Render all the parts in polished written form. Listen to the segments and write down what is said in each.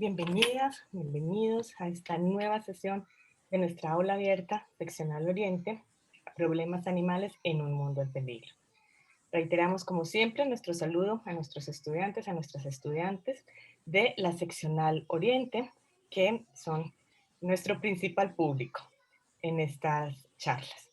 Bienvenidas, bienvenidos a esta nueva sesión de nuestra aula abierta, seccional Oriente, problemas animales en un mundo en peligro. Reiteramos como siempre nuestro saludo a nuestros estudiantes, a nuestras estudiantes de la seccional Oriente, que son nuestro principal público en estas charlas.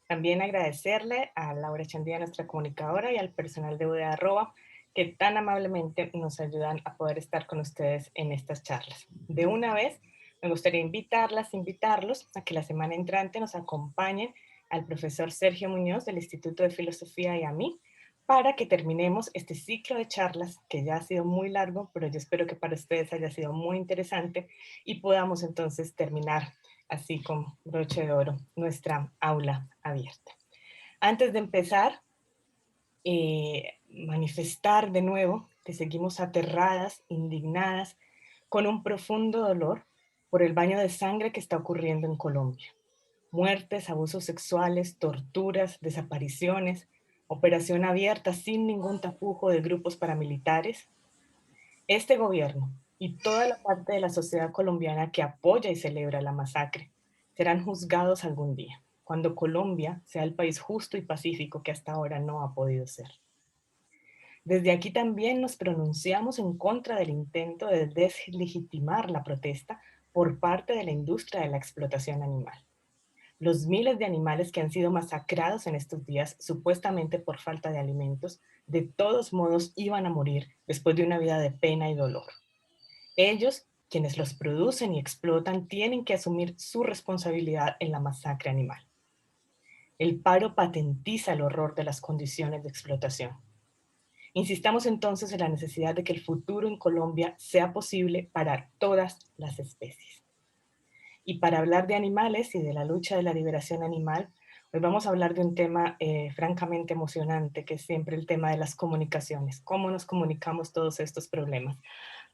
También agradecerle a Laura Chandía, nuestra comunicadora, y al personal de UDA Arroba, que tan amablemente nos ayudan a poder estar con ustedes en estas charlas. De una vez, me gustaría invitarlos a que la semana entrante nos acompañen al profesor Sergio Muñoz del Instituto de Filosofía y a mí, para que terminemos este ciclo de charlas que ya ha sido muy largo, pero yo espero que para ustedes haya sido muy interesante y podamos entonces terminar así con broche de oro nuestra aula abierta. Antes de empezar, manifestar de nuevo que seguimos aterradas, indignadas, con un profundo dolor por el baño de sangre que está ocurriendo en Colombia. Muertes, abusos sexuales, torturas, desapariciones, operación abierta sin ningún tapujo de grupos paramilitares. Este gobierno y toda la parte de la sociedad colombiana que apoya y celebra la masacre serán juzgados algún día, cuando Colombia sea el país justo y pacífico que hasta ahora no ha podido ser. Desde aquí también nos pronunciamos en contra del intento de deslegitimar la protesta por parte de la industria de la explotación animal. Los miles de animales que han sido masacrados en estos días, supuestamente por falta de alimentos, de todos modos iban a morir después de una vida de pena y dolor. Ellos, quienes los producen y explotan, tienen que asumir su responsabilidad en la masacre animal. El paro patentiza el horror de las condiciones de explotación. Insistamos entonces en la necesidad de que el futuro en Colombia sea posible para todas las especies. Y para hablar de animales y de la lucha de la liberación animal, hoy vamos a hablar de un tema francamente emocionante, que es siempre el tema de las comunicaciones, cómo nos comunicamos todos estos problemas.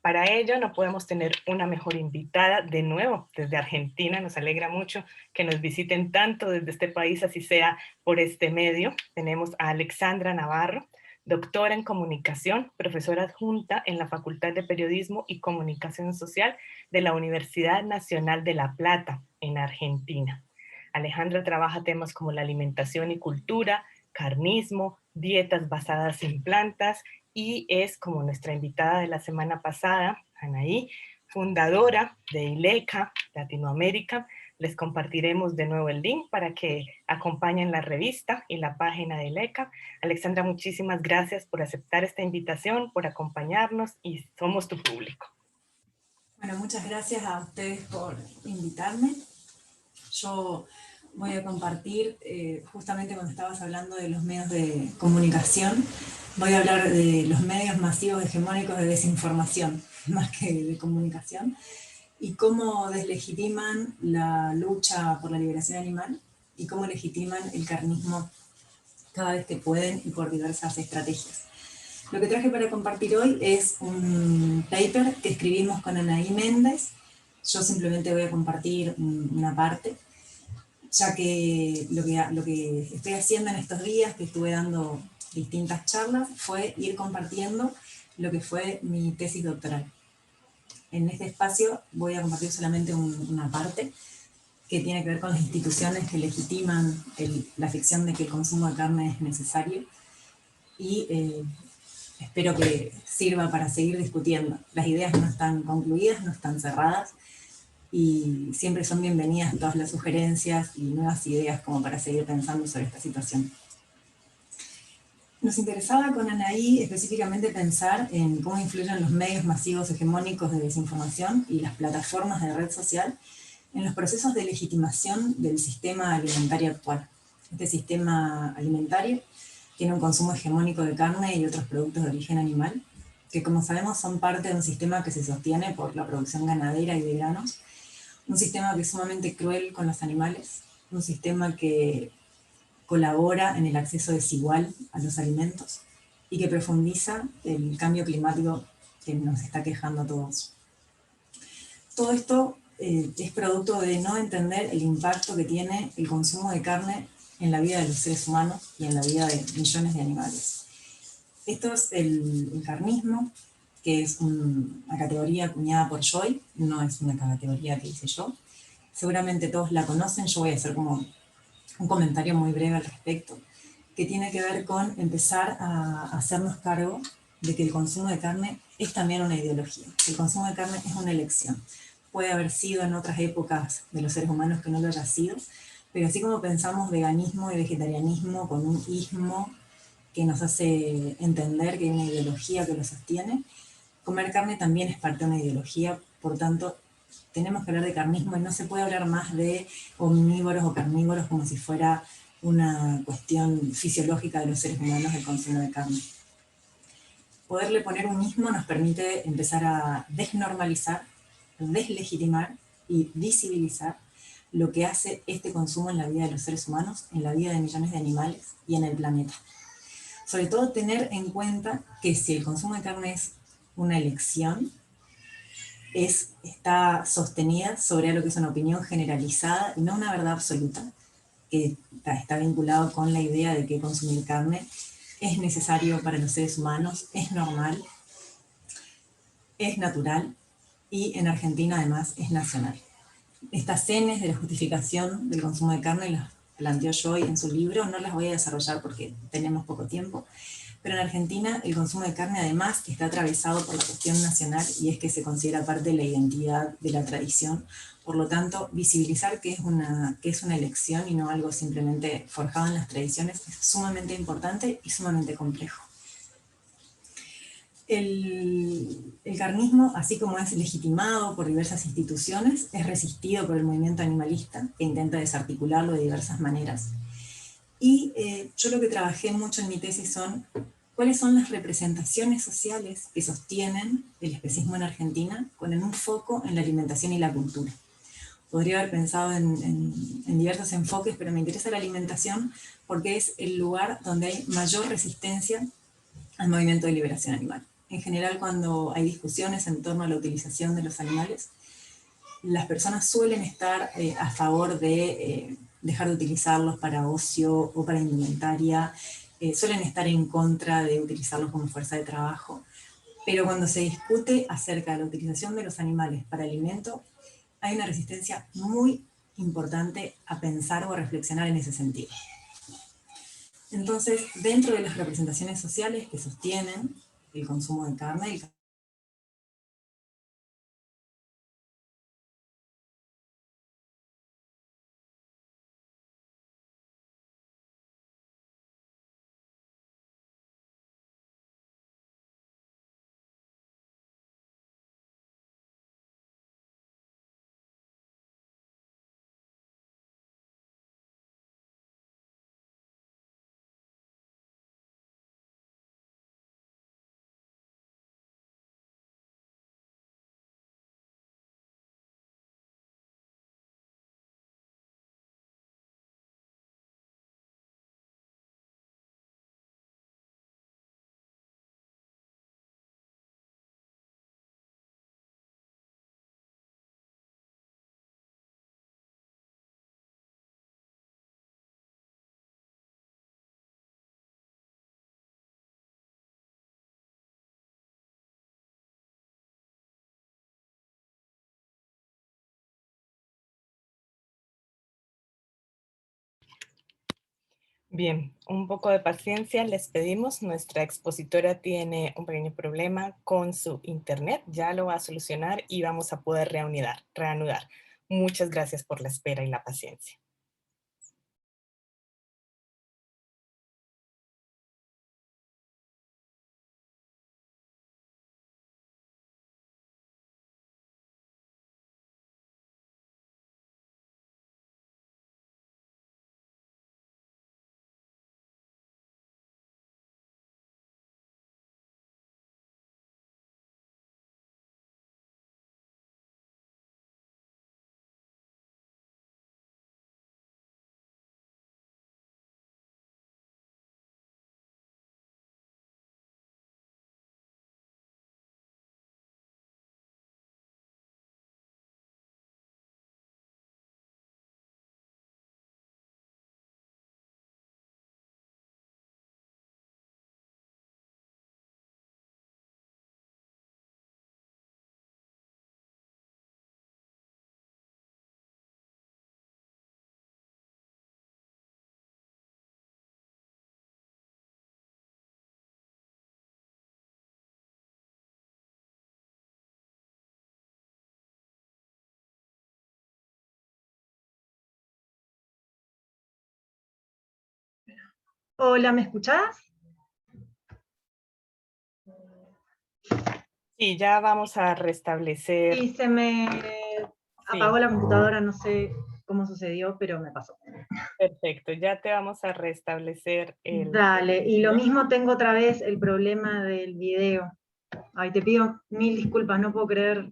Para ello no podemos tener una mejor invitada de nuevo desde Argentina. Nos alegra mucho que nos visiten tanto desde este país, así sea por este medio. Tenemos a Alexandra Navarro, doctora en comunicación, profesora adjunta en la Facultad de Periodismo y Comunicación Social de la Universidad Nacional de La Plata, en Argentina. Alejandra trabaja temas como la alimentación y cultura, carnismo, dietas basadas en plantas, y es, como nuestra invitada de la semana pasada, Anaí, fundadora de ILECA Latinoamérica. Les compartiremos de nuevo el link para que acompañen la revista y la página de ILECA. Alexandra, muchísimas gracias por aceptar esta invitación, por acompañarnos, y somos tu público. Bueno, muchas gracias a ustedes por invitarme. Yo voy a compartir, justamente cuando estabas hablando de los medios de comunicación, voy a hablar de los medios masivos hegemónicos de desinformación, más que de comunicación, y cómo deslegitiman la lucha por la liberación animal y cómo legitiman el carnismo cada vez que pueden y por diversas estrategias. Lo que traje para compartir hoy es un paper que escribimos con Anaí Méndez. Yo simplemente voy a compartir una parte, ya que lo que estoy haciendo en estos días, que estuve dando distintas charlas, fue ir compartiendo lo que fue mi tesis doctoral. En este espacio voy a compartir solamente una parte que tiene que ver con las instituciones que legitiman la ficción de que el consumo de carne es necesario, y espero que sirva para seguir discutiendo. Las ideas no están concluidas, no están cerradas, y siempre son bienvenidas todas las sugerencias y nuevas ideas como para seguir pensando sobre esta situación. Nos interesaba con Anaí específicamente pensar en cómo influyen los medios masivos hegemónicos de desinformación y las plataformas de red social en los procesos de legitimación del sistema alimentario actual. Este sistema alimentario tiene un consumo hegemónico de carne y otros productos de origen animal, que como sabemos son parte de un sistema que se sostiene por la producción ganadera y de granos, un sistema que es sumamente cruel con los animales, un sistema que colabora en el acceso desigual a los alimentos y que profundiza el cambio climático que nos está quejando a todos. Todo esto es producto de no entender el impacto que tiene el consumo de carne en la vida de los seres humanos y en la vida de millones de animales. Esto es el carnismo, que es una categoría acuñada por Joy, no es una categoría que hice yo. Seguramente todos la conocen, yo voy a hacer como un comentario muy breve al respecto, que tiene que ver con empezar a hacernos cargo de que el consumo de carne es también una ideología. El consumo de carne es una elección. Puede haber sido en otras épocas de los seres humanos que no lo haya sido, pero así como pensamos veganismo y vegetarianismo con un ismo que nos hace entender que hay una ideología que lo sostiene, comer carne también es parte de una ideología, por tanto, tenemos que hablar de carnismo y no se puede hablar más de omnívoros o carnívoros como si fuera una cuestión fisiológica de los seres humanos el consumo de carne. Poderle poner un ismo nos permite empezar a desnormalizar, deslegitimar y visibilizar lo que hace este consumo en la vida de los seres humanos, en la vida de millones de animales y en el planeta. Sobre todo tener en cuenta que si el consumo de carne es una elección, está sostenida sobre algo que es una opinión generalizada y no una verdad absoluta, que está vinculado con la idea de que consumir carne es necesario para los seres humanos, es normal, es natural y en Argentina además es nacional. Estas cenes de la justificación del consumo de carne las planteó Joy en su libro, no las voy a desarrollar porque tenemos poco tiempo, pero en Argentina el consumo de carne además está atravesado por la cuestión nacional y es que se considera parte de la identidad de la tradición. Por lo tanto, visibilizar que es una elección y no algo simplemente forjado en las tradiciones es sumamente importante y sumamente complejo. El carnismo, así como es legitimado por diversas instituciones, es resistido por el movimiento animalista, que intenta desarticularlo de diversas maneras. Y yo lo que trabajé mucho en mi tesis son cuáles son las representaciones sociales que sostienen el especismo en Argentina con un foco en la alimentación y la cultura. Podría haber pensado en diversos enfoques, pero me interesa la alimentación porque es el lugar donde hay mayor resistencia al movimiento de liberación animal. En general, cuando hay discusiones en torno a la utilización de los animales, las personas suelen estar a favor de dejar de utilizarlos para ocio o para indumentaria, suelen estar en contra de utilizarlos como fuerza de trabajo, pero cuando se discute acerca de la utilización de los animales para alimento, hay una resistencia muy importante a pensar o a reflexionar en ese sentido. Entonces, dentro de las representaciones sociales que sostienen el consumo de carne, el Bien, un poco de paciencia les pedimos. Nuestra expositora tiene un pequeño problema con su internet. Ya lo va a solucionar y vamos a poder reanudar. Muchas gracias por la espera y la paciencia. Hola, ¿me escuchás? Sí, ya vamos a restablecer. Sí, se me Sí, apagó la computadora, no sé cómo sucedió, pero me pasó. perfecto. Ya te vamos a restablecer el Dale, y lo video. mismo tengo otra vez el problema del video. Ay, te pido mil disculpas, no puedo creer.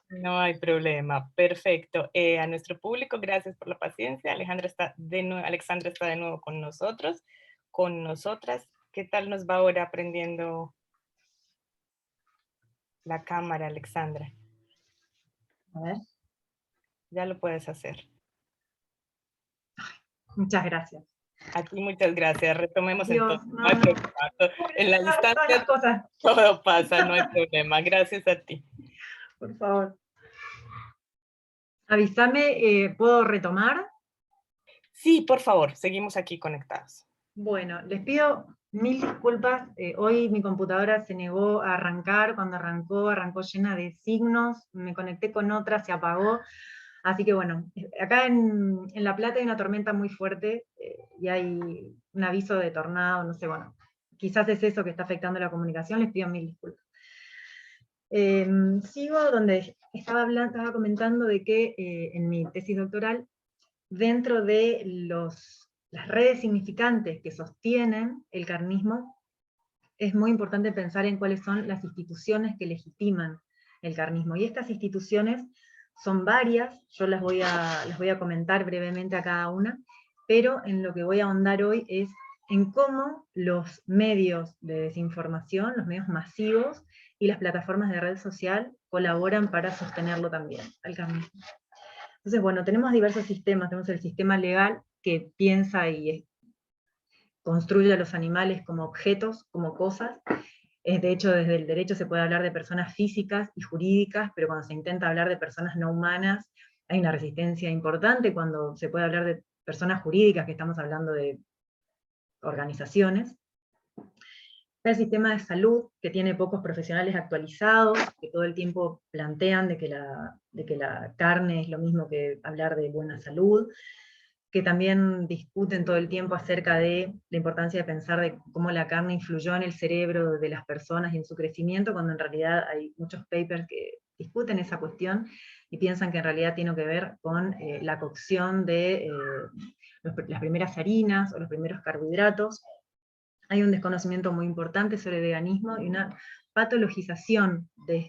No hay problema. Perfecto. A nuestro público, gracias por la paciencia. Alexandra está de nuevo con nosotros, con nosotras. ¿Qué tal nos va ahora aprendiendo la cámara, Alexandra? A ver, Ya lo puedes hacer. muchas gracias. A ti muchas gracias. Retomemos Dios, entonces. No no, hay no, problema. puedo En la creer todas las distancia cosas, todo pasa, no hay problema. Gracias a ti. por favor. Avísame, ¿puedo retomar? Sí, por favor, seguimos aquí conectados. Bueno, les pido mil disculpas. Hoy mi computadora se negó a arrancar. Cuando arrancó llena de signos. Me conecté con otra, se apagó. Así que bueno, acá en La Plata hay una tormenta muy fuerte y hay un aviso de tornado, no sé, bueno. Quizás es eso que está afectando la comunicación, les pido mil disculpas. Sigo donde estaba comentando de que en mi tesis doctoral, dentro de las redes significantes que sostienen el carnismo, es muy importante pensar en cuáles son las instituciones que legitiman el carnismo. Y estas instituciones son varias, yo las voy a comentar brevemente a cada una, pero en lo que voy a ahondar hoy es en cómo los medios de desinformación, los medios masivos y las plataformas de red social colaboran para sostenerlo también, al carnismo. Entonces, bueno, tenemos diversos sistemas. Tenemos el sistema legal que piensa y construye a los animales como objetos, como cosas. De hecho, desde el derecho se puede hablar de personas físicas y jurídicas, pero cuando se intenta hablar de personas no humanas, hay una resistencia importante. Cuando se puede hablar de personas jurídicas, que estamos hablando de organizaciones. Está el sistema de salud, que tiene pocos profesionales actualizados, que todo el tiempo plantean de que la carne es lo mismo que hablar de buena salud, que también discuten todo el tiempo acerca de la importancia de pensar de cómo la carne influyó en el cerebro de las personas y en su crecimiento, cuando en realidad hay muchos papers que discuten esa cuestión y piensan que en realidad tiene que ver con la cocción de las primeras harinas o los primeros carbohidratos. Hay un desconocimiento muy importante sobre el veganismo y una patologización de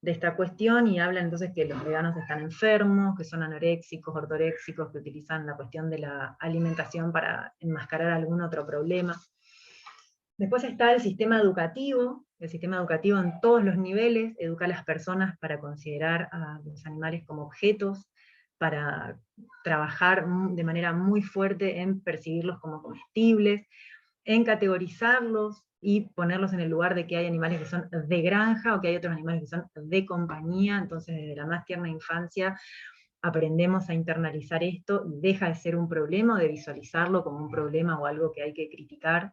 esta cuestión, y hablan entonces que los veganos están enfermos, que son anoréxicos, ortoréxicos, que utilizan la cuestión de la alimentación para enmascarar algún otro problema. Después está el sistema educativo en todos los niveles, educa a las personas para considerar a los animales como objetos, para trabajar de manera muy fuerte en percibirlos como comestibles, en categorizarlos y ponerlos en el lugar de que hay animales que son de granja o que hay otros animales que son de compañía. Entonces desde la más tierna infancia aprendemos a internalizar esto y deja de ser un problema, de visualizarlo como un problema o algo que hay que criticar,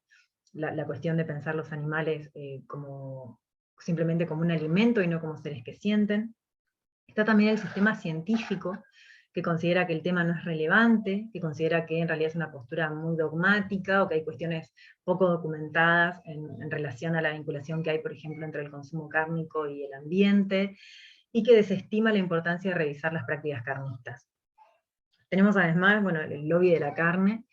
la cuestión de pensar los animales como simplemente como un alimento y no como seres que sienten. Está también el sistema científico, que considera que el tema no es relevante, que considera que en realidad es una postura muy dogmática, o que hay cuestiones poco documentadas en relación a la vinculación que hay, por ejemplo, entre el consumo cárnico y el ambiente, y que desestima la importancia de revisar las prácticas carnistas. Tenemos además, bueno, el lobby de la carne,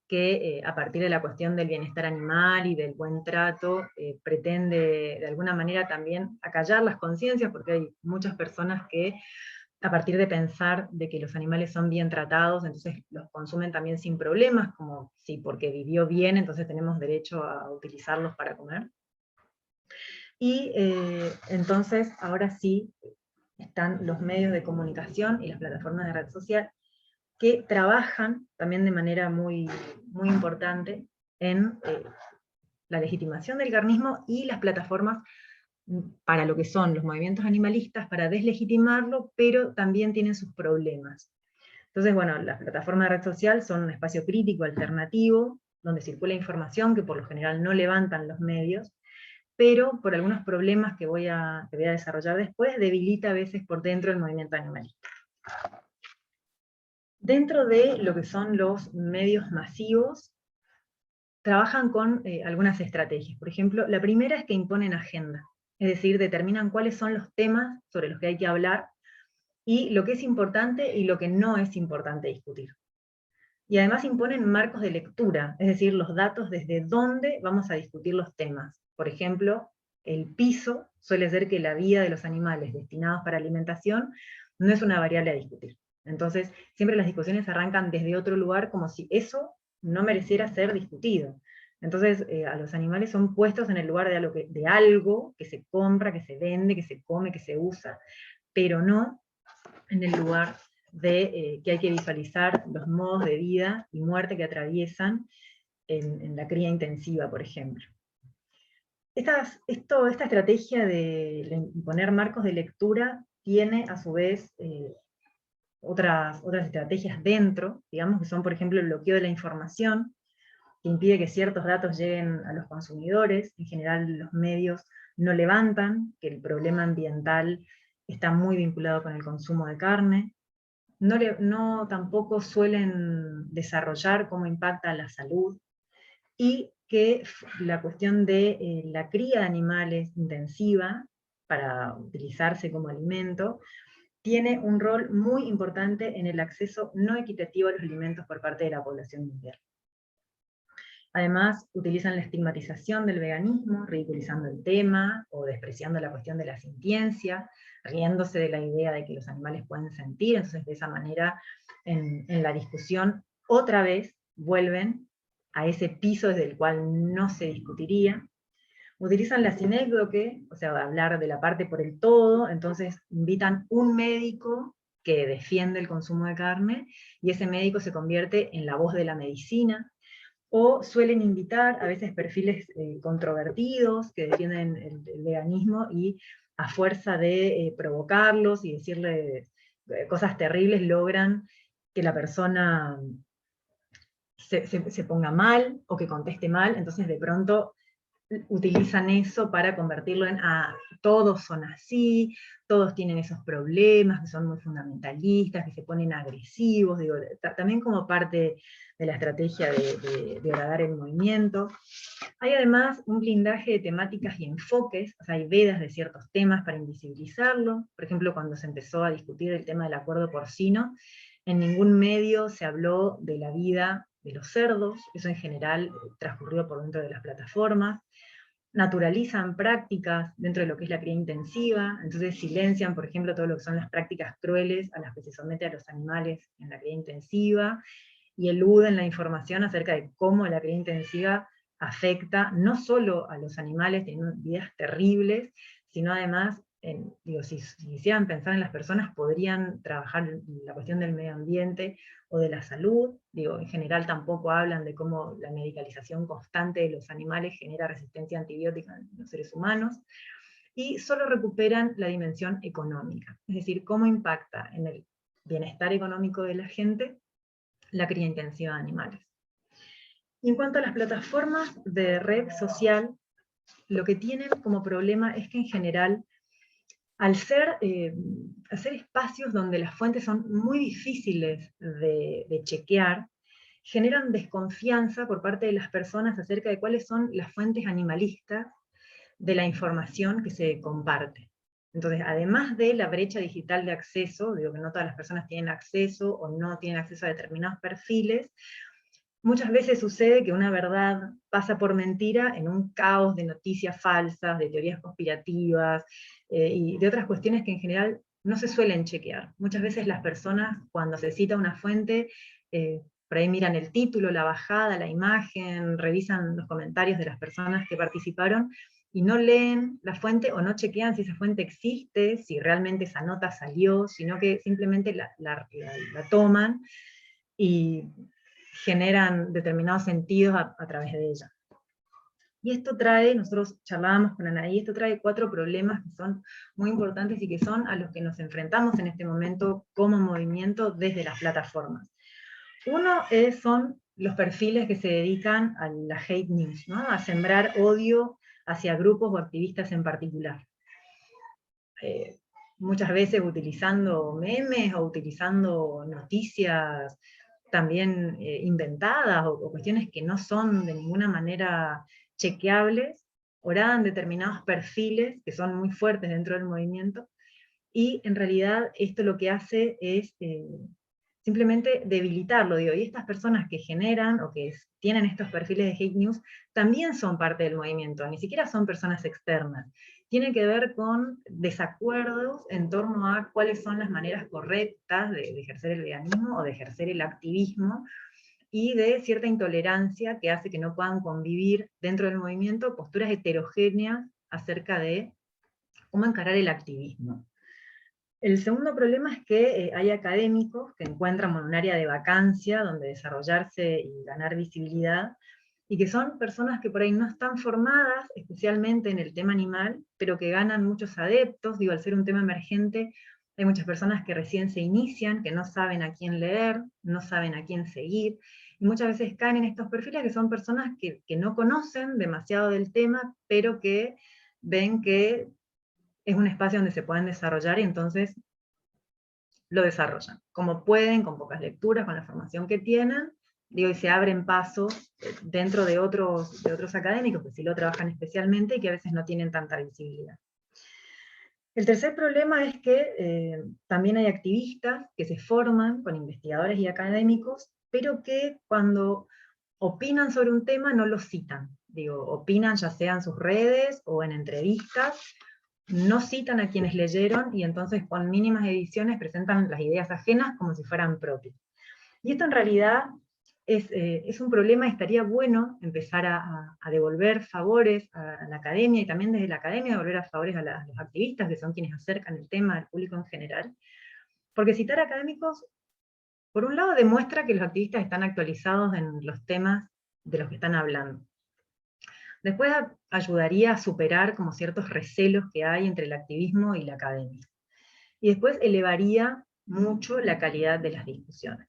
que a partir de la cuestión del bienestar animal y del buen trato, pretende de alguna manera también acallar las conciencias, porque hay muchas personas que a partir de pensar de que los animales son bien tratados, entonces los consumen también sin problemas, como si porque vivió bien, entonces tenemos derecho a utilizarlos para comer. Y entonces, ahora sí, están los medios de comunicación y las plataformas de red social, que trabajan también de manera muy, muy importante en la legitimación del carnismo, y las plataformas para lo que son los movimientos animalistas, para deslegitimarlo, pero también tienen sus problemas. Entonces, bueno, las plataformas de red social son un espacio crítico, alternativo, donde circula información que por lo general no levantan los medios, pero por algunos problemas que voy a desarrollar después, debilita a veces por dentro el movimiento animalista. Dentro de lo que son los medios masivos, trabajan con algunas estrategias. Por ejemplo, la primera es que imponen agenda, es decir, determinan cuáles son los temas sobre los que hay que hablar, y lo que es importante y lo que no es importante discutir. Y además imponen marcos de lectura, es decir, los datos desde dónde vamos a discutir los temas. Por ejemplo, el piso suele ser que la vida de los animales destinados para alimentación no es una variable a discutir. Entonces, siempre las discusiones arrancan desde otro lugar, como si eso no mereciera ser discutido. Entonces, a los animales son puestos en el lugar de algo que se compra, que se vende, que se come, que se usa, pero no en el lugar de que hay que visualizar los modos de vida y muerte que atraviesan en la cría intensiva, por ejemplo. Esta estrategia de imponer marcos de lectura tiene a su vez otras estrategias dentro, digamos, que son por ejemplo el bloqueo de la información, que impide que ciertos datos lleguen a los consumidores. En general los medios no levantan que el problema ambiental está muy vinculado con el consumo de carne. No tampoco suelen desarrollar cómo impacta la salud, y que la cuestión de la cría de animales intensiva para utilizarse como alimento tiene un rol muy importante en el acceso no equitativo a los alimentos por parte de la población mundial. Además, utilizan la estigmatización del veganismo, ridiculizando el tema o despreciando la cuestión de la sintiencia, riéndose de la idea de que los animales pueden sentir. Entonces, de esa manera, en la discusión, otra vez vuelven a ese piso desde el cual no se discutiría. Utilizan la sinécdoque, o sea, hablar de la parte por el todo. Entonces invitan un médico que defiende el consumo de carne, y ese médico se convierte en la voz de la medicina. O suelen invitar a veces perfiles controvertidos que defienden el veganismo, y a fuerza de provocarlos y decirles cosas terribles, logran que la persona se ponga mal o que conteste mal. Entonces de pronto utilizan eso para convertirlo en todos son así, todos tienen esos problemas, que son muy fundamentalistas, que se ponen agresivos, digo, también como parte de la estrategia de horadar el movimiento. Hay además un blindaje de temáticas y enfoques, o sea, hay vedas de ciertos temas para invisibilizarlo. Por ejemplo, cuando se empezó a discutir el tema del acuerdo porcino, en ningún medio se habló de la vida de los cerdos, eso en general transcurrió por dentro de las plataformas. Naturalizan prácticas dentro de lo que es la cría intensiva, entonces silencian, por ejemplo, todo lo que son las prácticas crueles a las que se somete a los animales en la cría intensiva, y eluden la información acerca de cómo la cría intensiva afecta no solo a los animales, teniendo vidas terribles, sino además, digo, si quisieran pensar en las personas, podrían trabajar la cuestión del medio ambiente o de la salud. Digo, en general tampoco hablan de cómo la medicalización constante de los animales genera resistencia antibiótica en los seres humanos, y solo recuperan la dimensión económica, es decir, cómo impacta en el bienestar económico de la gente la cría intensiva de animales. Y en cuanto a las plataformas de red social, lo que tienen como problema es que en general, al ser espacios donde las fuentes son muy difíciles de chequear, generan desconfianza por parte de las personas acerca de cuáles son las fuentes animalistas de la información que se comparte. Entonces, además de la brecha digital de acceso, digo que no todas las personas tienen acceso o no tienen acceso a determinados perfiles, muchas veces sucede que una verdad pasa por mentira en un caos de noticias falsas, de teorías conspirativas, y de otras cuestiones que en general no se suelen chequear. Muchas veces las personas, cuando se cita una fuente, por ahí miran el título, la bajada, la imagen, revisan los comentarios de las personas que participaron, y no leen la fuente o no chequean si esa fuente existe, si realmente esa nota salió, sino que simplemente la toman y generan determinados sentidos a través de ella. Y esto trae, nosotros charlábamos con Anaí, esto trae 4 problemas que son muy importantes y que son a los que nos enfrentamos en este momento como movimiento desde las plataformas. Uno son los perfiles que se dedican a la hate news, ¿no? A sembrar odio hacia grupos o activistas en particular. Muchas veces utilizando memes o utilizando noticias también inventadas o cuestiones que no son de ninguna manera chequeables, oraban determinados perfiles que son muy fuertes dentro del movimiento, y en realidad esto lo que hace es simplemente debilitarlo, digo, y estas personas que generan o que tienen estos perfiles de hate news también son parte del movimiento, ni siquiera son personas externas. Tiene que ver con desacuerdos en torno a cuáles son las maneras correctas de ejercer el veganismo o de ejercer el activismo, y de cierta intolerancia que hace que no puedan convivir dentro del movimiento posturas heterogéneas acerca de cómo encarar el activismo. El segundo problema es que hay académicos que encuentran un área de vacancia donde desarrollarse y ganar visibilidad, y que son personas que por ahí no están formadas especialmente en el tema animal, pero que ganan muchos adeptos. Digo, al ser un tema emergente, hay muchas personas que recién se inician, que no saben a quién leer, no saben a quién seguir, y muchas veces caen en estos perfiles que son personas que no conocen demasiado del tema, pero que ven que es un espacio donde se pueden desarrollar, y entonces lo desarrollan, como pueden, con pocas lecturas, con la formación que tienen, digo, y se abren pasos dentro de otros académicos que sí lo trabajan especialmente y que a veces no tienen tanta visibilidad. El tercer problema es que también hay activistas que se forman con investigadores y académicos, pero que cuando opinan sobre un tema no lo citan. Digo, opinan ya sea en sus redes o en entrevistas, no citan a quienes leyeron, y entonces con mínimas ediciones presentan las ideas ajenas como si fueran propias. Y esto en realidad es un problema, y estaría bueno empezar a devolver favores a la academia, y también desde la academia devolver favores a los activistas, que son quienes acercan el tema al público en general, porque citar académicos, por un lado, demuestra que los activistas están actualizados en los temas de los que están hablando. Después ayudaría a superar como ciertos recelos que hay entre el activismo y la academia. Y después elevaría mucho la calidad de las discusiones.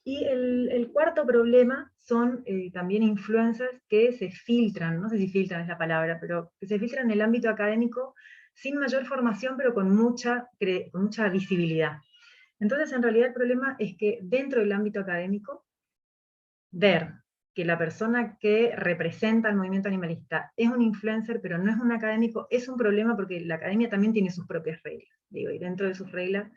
Y el cuarto problema son también influencers que se filtran, no sé si filtran es la palabra, pero que se filtran en el ámbito académico sin mayor formación, pero con mucha visibilidad. Entonces, en realidad el problema es que dentro del ámbito académico, ver que la persona que representa el movimiento animalista es un influencer, pero no es un académico, es un problema, porque la academia también tiene sus propias reglas, digo, y dentro de sus reglas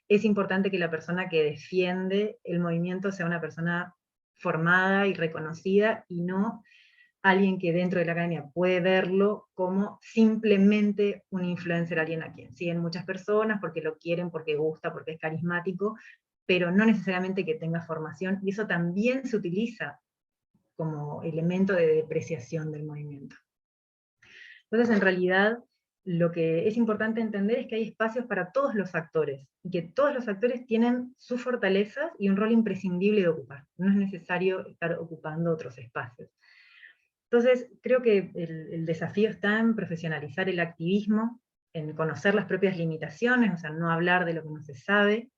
es importante que la persona que defiende el movimiento sea una persona formada y reconocida, y no alguien que dentro de la academia puede verlo como simplemente un influencer, alguien a quien siguen muchas personas porque lo quieren, porque gusta, porque es carismático, pero no necesariamente que tenga formación, y eso también se utiliza como elemento de depreciación del movimiento. Entonces, en realidad, lo que es importante entender es que hay espacios para todos los actores, y que todos los actores tienen sus fortalezas y un rol imprescindible de ocupar. No es necesario estar ocupando otros espacios. Entonces, creo que el desafío está en profesionalizar el activismo, en conocer las propias limitaciones, o sea, no hablar de lo que no se sabe,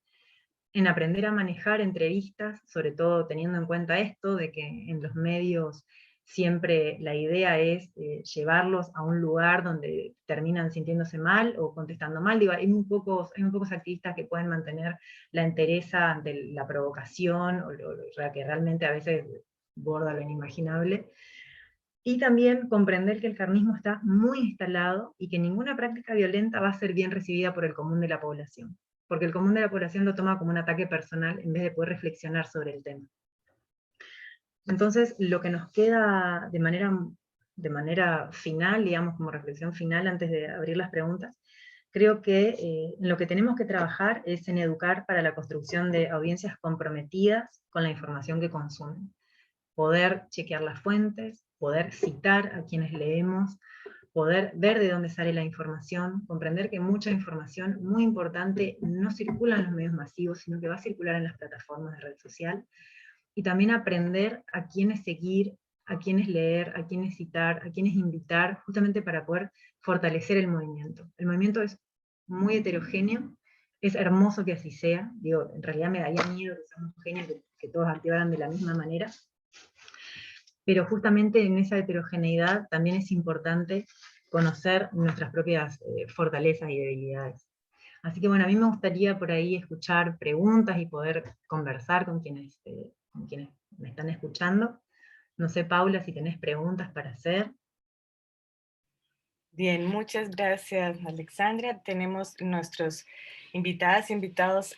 en aprender a manejar entrevistas, sobre todo teniendo en cuenta esto, de que en los medios siempre la idea es llevarlos a un lugar donde terminan sintiéndose mal o contestando mal. Digo, hay muy pocos activistas que pueden mantener la entereza ante la provocación, o que realmente a veces borda lo inimaginable. Y también comprender que el carnismo está muy instalado, y que ninguna práctica violenta va a ser bien recibida por el común de la población, porque el común de la población lo toma como un ataque personal en vez de poder reflexionar sobre el tema. Entonces, lo que nos queda de manera final, digamos, como reflexión final antes de abrir las preguntas, creo que lo que tenemos que trabajar es en educar para la construcción de audiencias comprometidas con la información que consumen. Poder chequear las fuentes, poder citar a quienes leemos, poder ver de dónde sale la información, comprender que mucha información muy importante no circula en los medios masivos, sino que va a circular en las plataformas de red social, y también aprender a quiénes seguir, a quiénes leer, a quiénes citar, a quiénes invitar, justamente para poder fortalecer el movimiento. El movimiento es muy heterogéneo, es hermoso que así sea, digo, en realidad me daría miedo que seamos homogéneos, que todos activaran de la misma manera, pero justamente en esa heterogeneidad también es importante conocer nuestras propias fortalezas y debilidades. Así que bueno, a mí me gustaría por ahí escuchar preguntas y poder conversar con quienes me están escuchando. No sé, Paula, si tenés preguntas para hacer. Bien, muchas gracias, Alexandra. Tenemos nuestros invitadas y invitados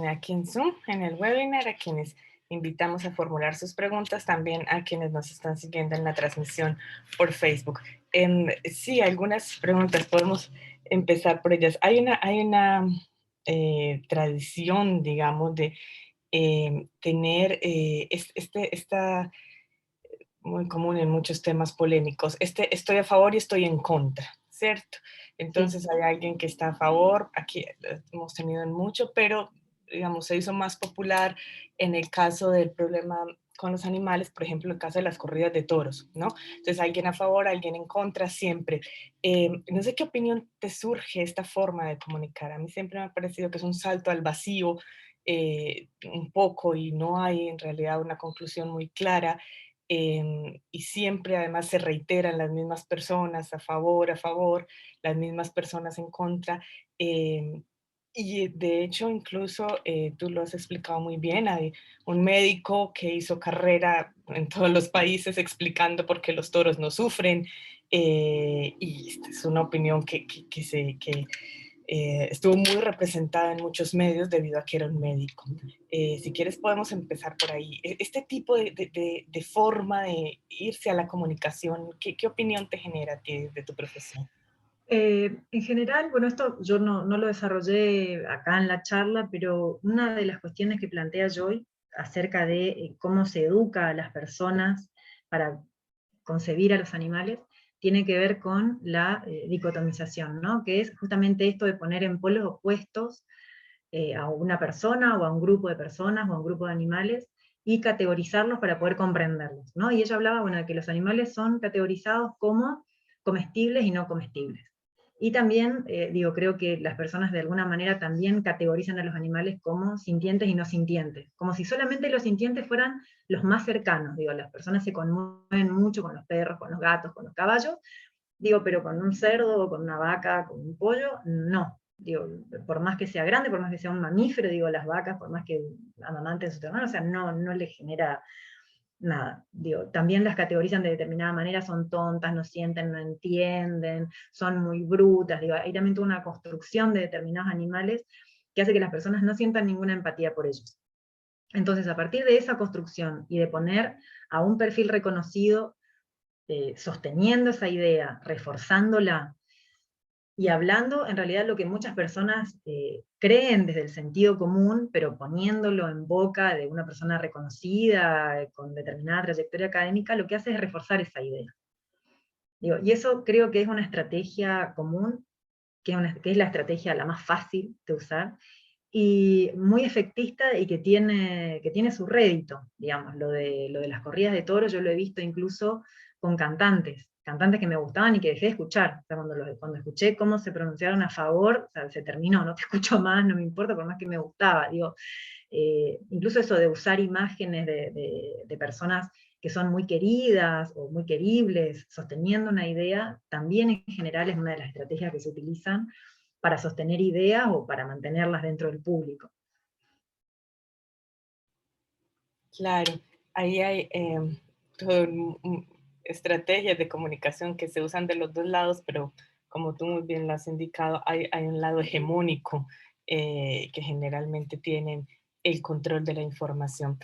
aquí en Zoom, en el webinar, a quienes invitamos a formular sus preguntas, también a quienes nos están siguiendo en la transmisión por Facebook. Sí, algunas preguntas, podemos empezar por ellas. Hay una tradición, digamos, de tener esta muy común en muchos temas polémicos. Estoy a favor y estoy en contra, ¿cierto? Sí. Entonces hay alguien que está a favor, aquí hemos tenido en mucho, pero digamos, se hizo más popular en el caso del problema con los animales, por ejemplo, en el caso de las corridas de toros, ¿no? Entonces, alguien a favor, alguien en contra, siempre. No sé qué opinión te surge esta forma de comunicar. A mí siempre me ha parecido que es un salto al vacío un poco y no hay en realidad una conclusión muy clara y siempre además se reiteran las mismas personas a favor, las mismas personas en contra. Y de hecho, incluso tú lo has explicado muy bien, hay un médico que hizo carrera en todos los países explicando por qué los toros no sufren, y esta es una opinión que estuvo muy representada en muchos medios debido a que era un médico. Si quieres podemos empezar por ahí. Este tipo de forma de irse a la comunicación, ¿qué opinión te genera a ti de tu profesión? En general, bueno, esto yo no lo desarrollé acá en la charla, pero una de las cuestiones que plantea Joy acerca de cómo se educa a las personas para concebir a los animales, tiene que ver con la dicotomización, ¿no? Que es justamente esto de poner en polos opuestos a una persona o a un grupo de personas o a un grupo de animales y categorizarlos para poder comprenderlos, ¿no? Y ella hablaba, bueno, de que los animales son categorizados como comestibles y no comestibles. Y también, digo, creo que las personas de alguna manera también categorizan a los animales como sintientes y no sintientes, como si solamente los sintientes fueran los más cercanos, digo, las personas se conmueven mucho con los perros, con los gatos, con los caballos, digo, pero con un cerdo, con una vaca, con un pollo, no. Digo, por más que sea grande, por más que sea un mamífero, digo, las vacas, por más que amamanten su hermano, o sea, no le genera nada. Digo, también las categorizan de determinada manera, son tontas, no sienten, no entienden, son muy brutas, digo, hay también toda una construcción de determinados animales que hace que las personas no sientan ninguna empatía por ellos. Entonces, a partir de esa construcción y de poner a un perfil reconocido, sosteniendo esa idea, reforzándola, y hablando en realidad lo que muchas personas creen desde el sentido común, pero poniéndolo en boca de una persona reconocida, con determinada trayectoria académica, lo que hace es reforzar esa idea. Digo, y eso creo que es una estrategia común, que es la estrategia la más fácil de usar, y muy efectista y que tiene su rédito, digamos, lo de las corridas de toros, yo lo he visto incluso con cantantes que me gustaban y que dejé de escuchar, o sea, cuando escuché cómo se pronunciaron a favor, o sea, se terminó, no te escucho más, no me importa, por más que me gustaba, digo, incluso eso de usar imágenes de personas que son muy queridas o muy queribles, sosteniendo una idea, también en general es una de las estrategias que se utilizan para sostener ideas o para mantenerlas dentro del público. Claro, ahí hay todo estrategias de comunicación que se usan de los dos lados, pero como tú muy bien lo has indicado, hay un lado hegemónico que generalmente tienen el control de la información.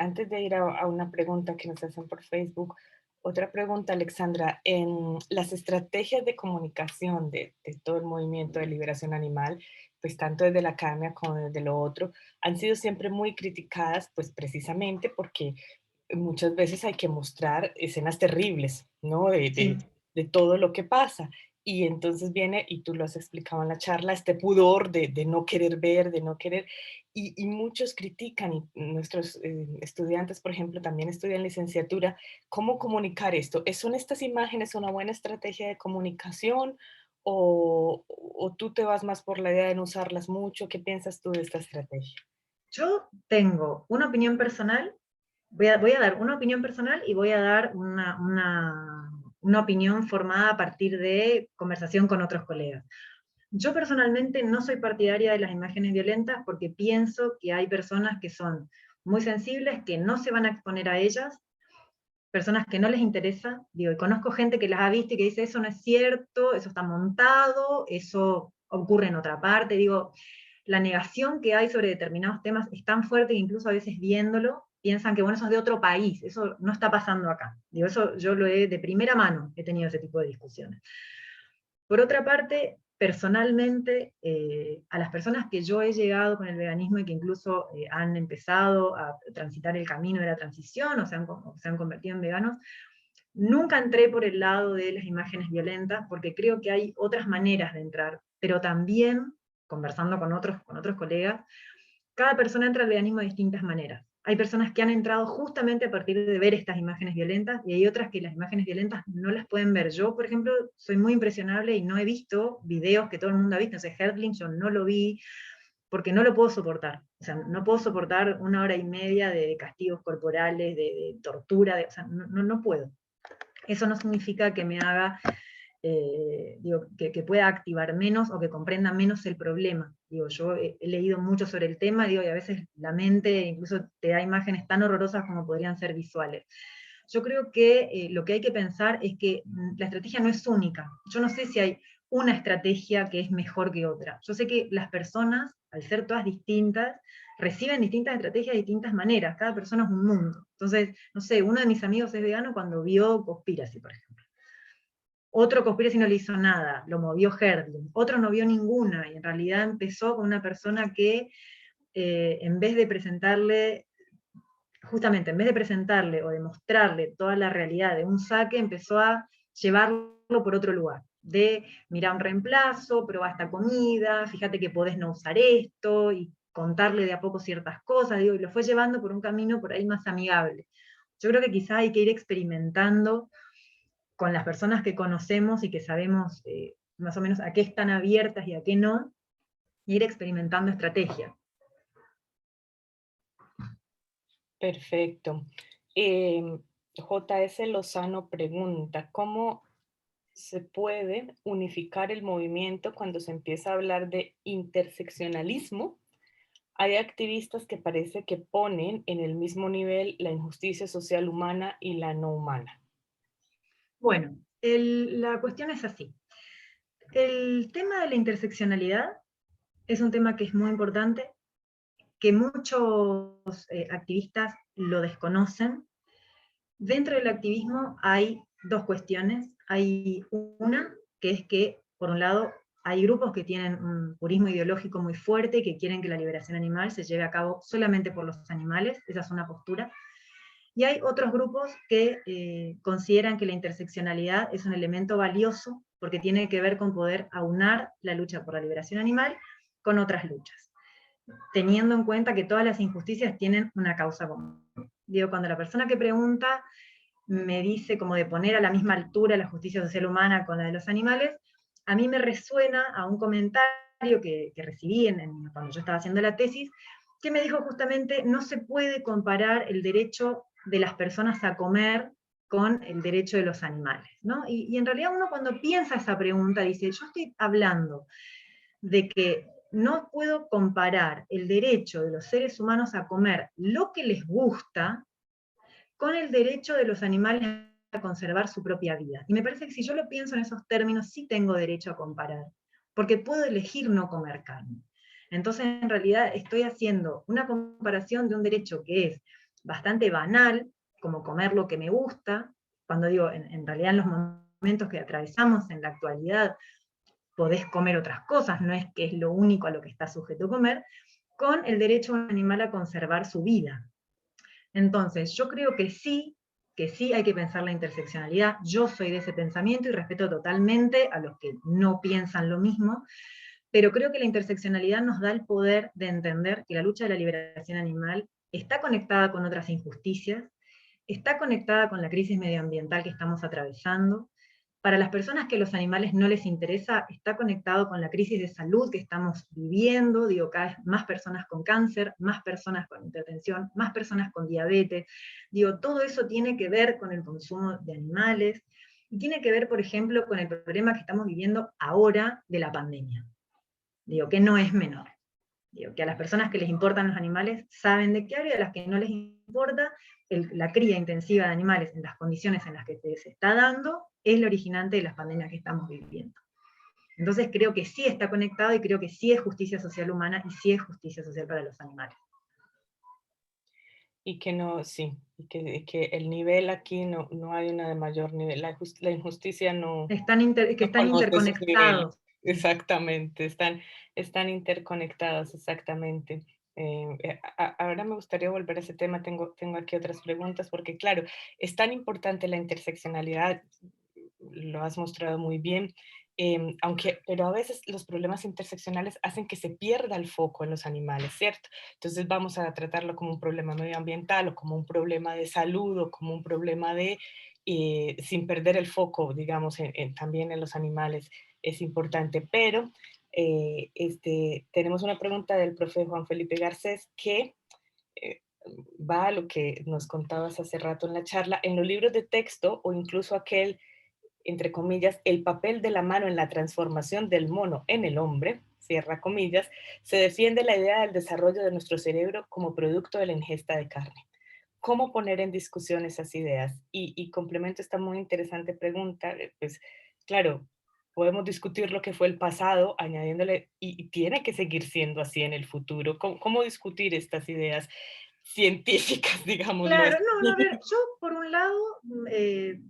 Antes de ir a una pregunta que nos hacen por Facebook, otra pregunta, Alexandra. En las estrategias de comunicación de todo el movimiento de liberación animal, pues tanto desde la academia como desde lo otro, han sido siempre muy criticadas, pues precisamente porque muchas veces hay que mostrar escenas terribles, ¿no? Sí. De todo lo que pasa. Y entonces viene, y tú lo has explicado en la charla, este pudor de no querer ver, de no querer, y muchos critican, y nuestros estudiantes, por ejemplo, también estudian licenciatura, ¿cómo comunicar esto? ¿Son estas imágenes una buena estrategia de comunicación? O tú te vas más por la idea de no usarlas mucho? ¿Qué piensas tú de esta estrategia? Yo tengo una opinión personal, voy a dar una opinión personal y voy a dar una opinión formada a partir de conversación con otros colegas. Yo personalmente no soy partidaria de las imágenes violentas porque pienso que hay personas que son muy sensibles, que no se van a exponer a ellas, personas que no les interesa, digo, y conozco gente que las ha visto y que dice, eso no es cierto, eso está montado, eso ocurre en otra parte, digo, la negación que hay sobre determinados temas es tan fuerte que incluso a veces viéndolo, piensan que bueno, eso es de otro país, eso no está pasando acá. Digo, eso yo lo he, de primera mano, he tenido ese tipo de discusiones. Por otra parte, personalmente, a las personas que yo he llegado con el veganismo y que incluso han empezado a transitar el camino de la transición o se han convertido en veganos, nunca entré por el lado de las imágenes violentas, porque creo que hay otras maneras de entrar, pero también, conversando con otros colegas, cada persona entra al veganismo de distintas maneras. Hay personas que han entrado justamente a partir de ver estas imágenes violentas, y hay otras que las imágenes violentas no las pueden ver. Yo, por ejemplo, soy muy impresionable y no he visto videos que todo el mundo ha visto, ese Herdling yo no lo vi, porque no lo puedo soportar. O sea, no puedo soportar 1 hora y media de castigos corporales, de tortura, o sea, no puedo. Eso no significa que me haga, digo, que pueda activar menos o que comprenda menos el problema. Digo, yo he leído mucho sobre el tema, digo, y a veces la mente incluso te da imágenes tan horrorosas como podrían ser visuales. Yo creo que lo que hay que pensar es que la estrategia no es única. Yo no sé si hay una estrategia que es mejor que otra. Yo sé que las personas, al ser todas distintas, reciben distintas estrategias de distintas maneras. Cada persona es un mundo. Entonces, no sé, uno de mis amigos es vegano cuando vio Conspiracy, por ejemplo. Otro Conspiracy no le hizo nada, lo movió Herdling. Otro no vio ninguna, y en realidad empezó con una persona que, en vez de presentarle, justamente en vez de presentarle o de mostrarle toda la realidad de un saque, empezó a llevarlo por otro lugar. De, mira, un reemplazo, probá esta comida, fíjate que podés no usar esto, y contarle de a poco ciertas cosas, digo, y lo fue llevando por un camino por ahí más amigable. Yo creo que quizá hay que ir experimentando con las personas que conocemos y que sabemos más o menos a qué están abiertas y a qué no, y ir experimentando estrategias. Perfecto. JS Lozano pregunta, ¿cómo se puede unificar el movimiento cuando se empieza a hablar de interseccionalismo? Hay activistas que parece que ponen en el mismo nivel la injusticia social humana y la no humana. Bueno, la cuestión es así. El tema de la interseccionalidad es un tema que es muy importante, que muchos activistas lo desconocen. Dentro del activismo hay dos cuestiones. Hay una, que es que, por un lado, hay grupos que tienen un purismo ideológico muy fuerte y que quieren que la liberación animal se lleve a cabo solamente por los animales, esa es una postura. Y hay otros grupos que consideran que la interseccionalidad es un elemento valioso porque tiene que ver con poder aunar la lucha por la liberación animal con otras luchas, teniendo en cuenta que todas las injusticias tienen una causa común. Digo, cuando la persona que pregunta me dice como de poner a la misma altura la justicia social humana con la de los animales, a mí me resuena a un comentario que recibí cuando yo estaba haciendo la tesis, que me dijo justamente, no se puede comparar el derecho de las personas a comer con el derecho de los animales, ¿no? Y en realidad uno cuando piensa esa pregunta dice, yo estoy hablando de que no puedo comparar el derecho de los seres humanos a comer lo que les gusta con el derecho de los animales a conservar su propia vida. Y me parece que si yo lo pienso en esos términos, sí tengo derecho a comparar, porque puedo elegir no comer carne. Entonces, en realidad, estoy haciendo una comparación de un derecho que es bastante banal, como comer lo que me gusta, cuando digo, en realidad en los momentos que atravesamos en la actualidad, podés comer otras cosas, no es que es lo único a lo que está sujeto a comer, con el derecho de un animal a conservar su vida. Entonces, yo creo que sí hay que pensar la interseccionalidad. Yo soy de ese pensamiento y respeto totalmente a los que no piensan lo mismo, pero creo que la interseccionalidad nos da el poder de entender que la lucha de la liberación animal está conectada con otras injusticias, está conectada con la crisis medioambiental que estamos atravesando. Para las personas que los animales no les interesa, está conectado con la crisis de salud que estamos viviendo, digo, cada vez más personas con cáncer, más personas con hipertensión, más personas con diabetes, digo, todo eso tiene que ver con el consumo de animales, y tiene que ver, por ejemplo, con el problema que estamos viviendo ahora de la pandemia. digo, que no es menor. Digo, que a las personas que les importan los animales saben de qué hablo, y a las que no les importa, la cría intensiva de animales en las condiciones en las que se está dando, es la originante de las pandemias que estamos viviendo. Entonces creo que sí está conectado y creo que sí es justicia social humana y sí es justicia social para los animales. Y que no, sí, y que el nivel aquí no hay una de mayor nivel, la injusticia Que no están conoce esos niveles. interconectados. Exactamente, están interconectados, exactamente. Ahora me gustaría volver a ese tema, tengo aquí otras preguntas, porque claro, es tan importante la interseccionalidad, lo has mostrado muy bien, pero a veces los problemas interseccionales hacen que se pierda el foco en los animales, ¿cierto? Entonces vamos a tratarlo como un problema medioambiental o como un problema de salud o como un problema sin perder el foco, digamos, también en los animales es importante. Pero tenemos una pregunta del profe Juan Felipe Garcés que eh, va a lo que nos contabas hace rato en la charla. En los libros de texto o incluso aquel entre comillas, el papel de la mano en la transformación del mono en el hombre, cierra comillas, se defiende la idea del desarrollo de nuestro cerebro como producto de la ingesta de carne. ¿Cómo poner en discusión esas ideas? Y complemento esta muy interesante pregunta, pues claro, podemos discutir lo que fue el pasado, añadiéndole, y tiene que seguir siendo así en el futuro. ¿Cómo discutir estas ideas científicas, digámoslo Claro, así? no, a ver, yo por un lado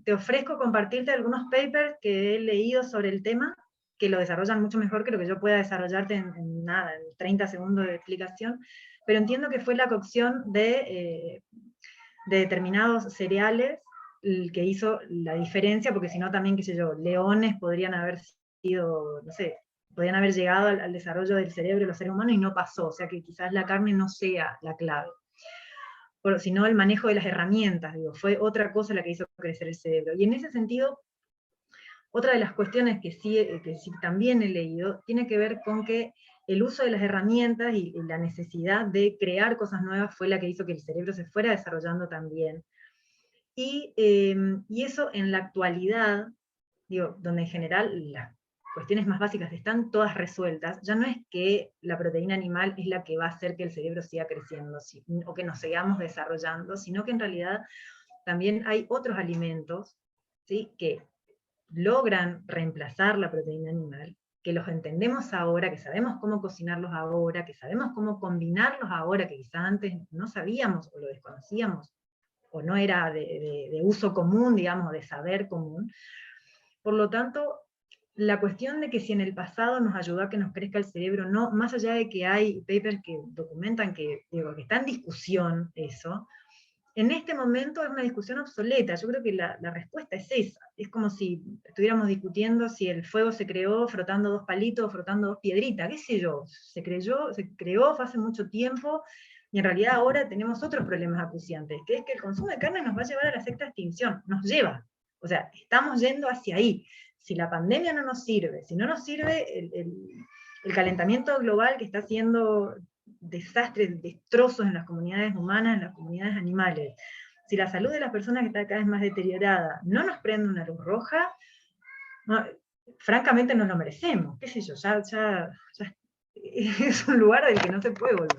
te ofrezco compartirte algunos papers que he leído sobre el tema, que lo desarrollan mucho mejor que lo que yo pueda desarrollarte en nada, en 30 segundos de explicación, pero entiendo que fue la cocción de determinados cereales el que hizo la diferencia, porque si no también, qué sé yo, leones podrían haber sido, no sé, podrían haber llegado al desarrollo del cerebro de los seres humanos y no pasó, o sea que quizás la carne no sea la clave, sino el manejo de las herramientas, digo, fue otra cosa la que hizo crecer el cerebro. Y en ese sentido, otra de las cuestiones que sí también he leído tiene que ver con que el uso de las herramientas y la necesidad de crear cosas nuevas fue la que hizo que el cerebro se fuera desarrollando también. Y eso en la actualidad, digo, donde en general las cuestiones más básicas están todas resueltas, ya no es que la proteína animal es la que va a hacer que el cerebro siga creciendo o que nos sigamos desarrollando, sino que en realidad también hay otros alimentos, ¿sí?, que logran reemplazar la proteína animal, que los entendemos ahora, que sabemos cómo cocinarlos ahora, que sabemos cómo combinarlos ahora, que quizás antes no sabíamos o lo desconocíamos, o no era de uso común, digamos, de saber común. Por lo tanto, la cuestión de que si en el pasado nos ayudó a que nos crezca el cerebro, no, más allá de que hay papers que documentan que, digo, que está en discusión eso, en este momento es una discusión obsoleta. Yo creo que la respuesta es esa. Es como si estuviéramos discutiendo si el fuego se creó frotando dos palitos o frotando dos piedritas, qué sé yo. Se creó hace mucho tiempo, y en realidad ahora tenemos otros problemas acuciantes, que es que el consumo de carne nos va a llevar a la sexta extinción, nos lleva. O sea, estamos yendo hacia ahí. Si la pandemia no nos sirve, si no nos sirve el calentamiento global que está haciendo desastres, destrozos en las comunidades humanas, en las comunidades animales, si la salud de las personas que está cada vez más deteriorada no nos prende una luz roja, no, francamente no lo merecemos, qué sé yo, ya es un lugar del que no se puede volver.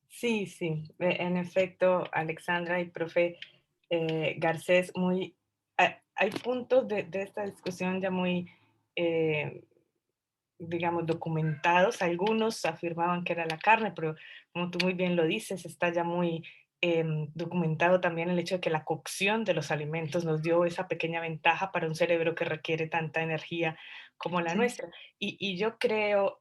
Sí, sí, en efecto, Alexandra y profe Garcés, hay puntos de esta discusión ya muy, eh, digamos, documentados. Algunos afirmaban que era la carne, pero como tú muy bien lo dices, está ya muy documentado también el hecho de que la cocción de los alimentos nos dio esa pequeña ventaja para un cerebro que requiere tanta energía como la Sí. nuestra. Y yo creo,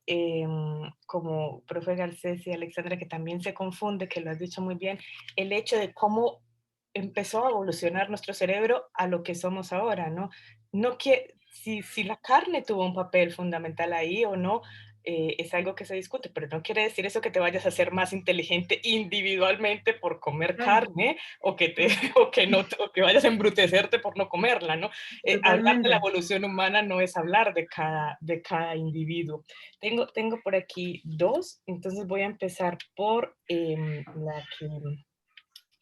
como profe Garcés y Alexandra, que también se confunde, que lo has dicho muy bien, el hecho de cómo empezó a evolucionar nuestro cerebro a lo que somos ahora, ¿no? No que si la carne tuvo un papel fundamental ahí o no, es algo que se discute, pero no quiere decir eso que te vayas a ser más inteligente individualmente por comer Claro, carne o que, te, claro, o que, no, o que vayas a embrutecerte por no comerla, ¿no? Hablar de la totalmente. evolución humana no es hablar de cada individuo. Tengo por aquí dos, entonces voy a empezar por la que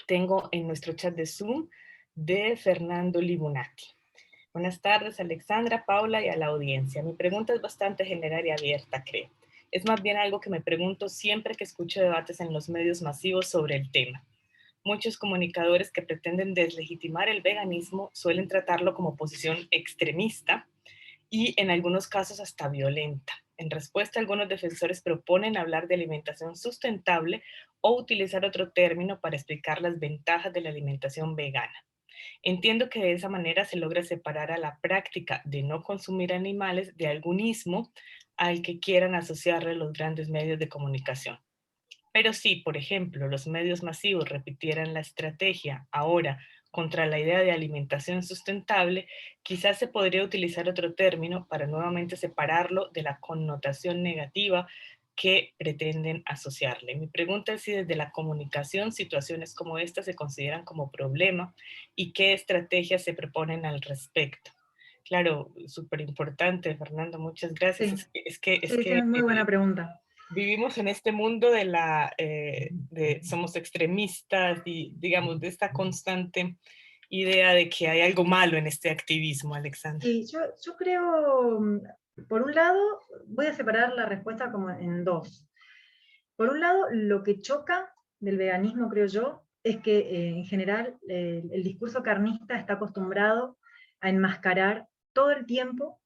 tengo en nuestro chat de Zoom de Fernando Libunati. Buenas tardes, Alexandra, Paula y a la audiencia. Mi pregunta es bastante general y abierta, creo. Es más bien algo que me pregunto siempre que escucho debates en los medios masivos sobre el tema. Muchos comunicadores que pretenden deslegitimar el veganismo suelen tratarlo como posición extremista y en algunos casos hasta violenta. En respuesta, algunos defensores proponen hablar de alimentación sustentable o utilizar otro término para explicar las ventajas de la alimentación vegana. Entiendo que de esa manera se logra separar a la práctica de no consumir animales de algún ismo al que quieran asociarle los grandes medios de comunicación. Pero si, por ejemplo, los medios masivos repitieran la estrategia ahora contra la idea de alimentación sustentable, quizás se podría utilizar otro término para nuevamente separarlo de la connotación negativa que pretenden asociarle. Mi pregunta es si desde la comunicación situaciones como esta se consideran como problema y qué estrategias se proponen al respecto. Claro, súper importante, Fernando, muchas gracias. Sí, sí, sí, Es que es muy buena pregunta. vivimos en este mundo somos extremistas y digamos de esta constante idea de que hay algo malo en este activismo, Alexandra. Sí, yo creo, por un lado, voy a separar la respuesta como en dos. Por un lado, lo que choca del veganismo, creo yo, es que en general el discurso carnista está acostumbrado a enmascarar todo el tiempo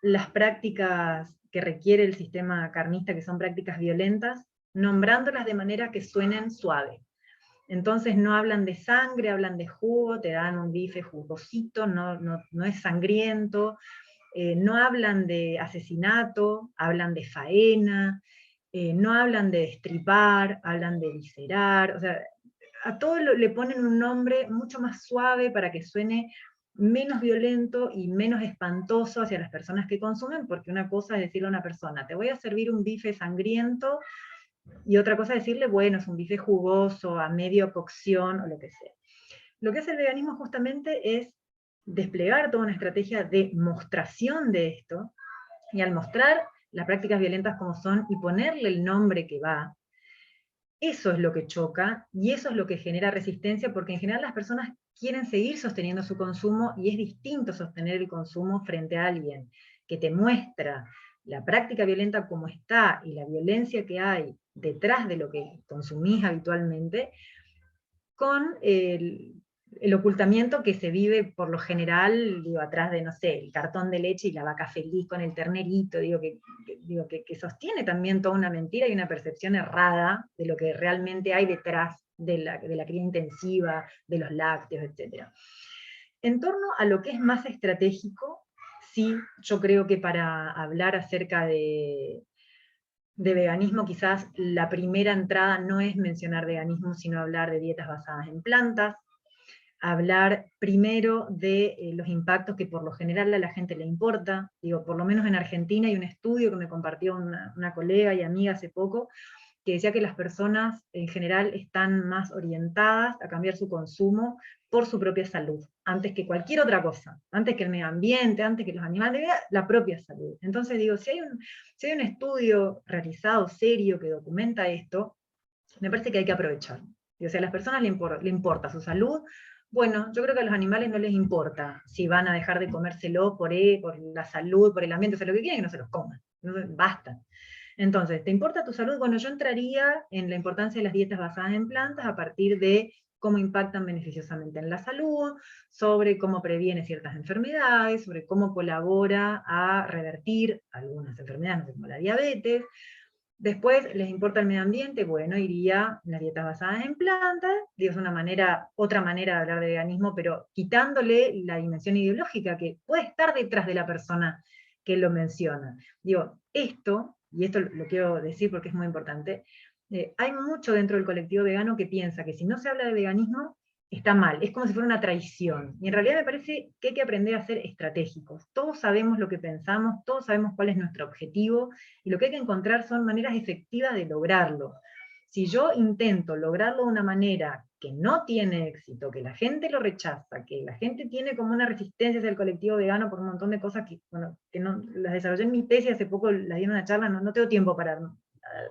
las prácticas que requiere el sistema carnista, que son prácticas violentas, nombrándolas de manera que suenen suave. Entonces no hablan de sangre, hablan de jugo, te dan un bife jugosito, no es sangriento, no hablan de asesinato, hablan de faena, no hablan de destripar, hablan de viscerar, o sea, a todo le ponen un nombre mucho más suave para que suene menos violento y menos espantoso hacia las personas que consumen, porque una cosa es decirle a una persona, te voy a servir un bife sangriento, y otra cosa es decirle, bueno, es un bife jugoso, a medio cocción, o lo que sea. Lo que hace el veganismo justamente es desplegar toda una estrategia de mostración de esto, y al mostrar las prácticas violentas como son y ponerle el nombre que va, eso es lo que choca y eso es lo que genera resistencia, porque en general las personas quieren seguir sosteniendo su consumo y es distinto sostener el consumo frente a alguien que te muestra la práctica violenta como está y la violencia que hay detrás de lo que consumís habitualmente, con el ocultamiento que se vive por lo general, digo, atrás de, no sé, el cartón de leche y la vaca feliz con el ternerito, que sostiene también toda una mentira y una percepción errada de lo que realmente hay detrás de la cría intensiva, de los lácteos, etc. En torno a lo que es más estratégico, sí, yo creo que para hablar acerca de veganismo, quizás la primera entrada no es mencionar veganismo, sino hablar de dietas basadas en plantas, hablar primero de los impactos que por lo general a la gente le importa. Digo, por lo menos en Argentina hay un estudio que me compartió una colega y amiga hace poco, que decía que las personas en general están más orientadas a cambiar su consumo por su propia salud, antes que cualquier otra cosa, antes que el medio ambiente, antes que los animales, la propia salud. Entonces digo, si hay un estudio realizado, serio, que documenta esto, me parece que hay que aprovecharlo. O sea, a las personas le importa su salud. Bueno, yo creo que a los animales no les importa si van a dejar de comérselo por la salud, por el ambiente, o sea, lo que quieren es que no se los coman, basta. Entonces, ¿te importa tu salud? Bueno, yo entraría en la importancia de las dietas basadas en plantas a partir de cómo impactan beneficiosamente en la salud, sobre cómo previene ciertas enfermedades, sobre cómo colabora a revertir algunas enfermedades, como la diabetes. Después, ¿les importa el medio ambiente? Bueno, iría en las dietas basadas en plantas, digo, es otra manera de hablar de veganismo, pero quitándole la dimensión ideológica que puede estar detrás de la persona que lo menciona. Digo, y esto lo quiero decir porque es muy importante, hay mucho dentro del colectivo vegano que piensa que si no se habla de veganismo, está mal, es como si fuera una traición. Y en realidad me parece que hay que aprender a ser estratégicos. Todos sabemos lo que pensamos, todos sabemos cuál es nuestro objetivo, y lo que hay que encontrar son maneras efectivas de lograrlo. Si yo intento lograrlo de una manera que no tiene éxito, que la gente lo rechaza, que la gente tiene como una resistencia hacia el colectivo vegano por un montón de cosas que, bueno, que no las desarrollé en mi tesis, hace poco las di en una charla, no tengo tiempo para